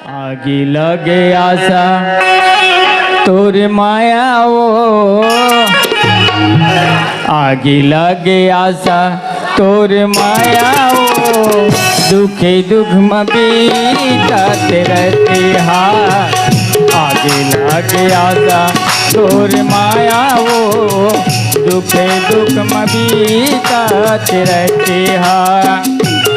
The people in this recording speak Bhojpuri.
आगे लगे आशा तोर माया वो, आगे लगे आशा तोर माया वो, दुखे दुख में बीतते रहते हाथ। आगे लगे आशा तोर माया वो, दुखे दुख में बीतते रहते हाथ।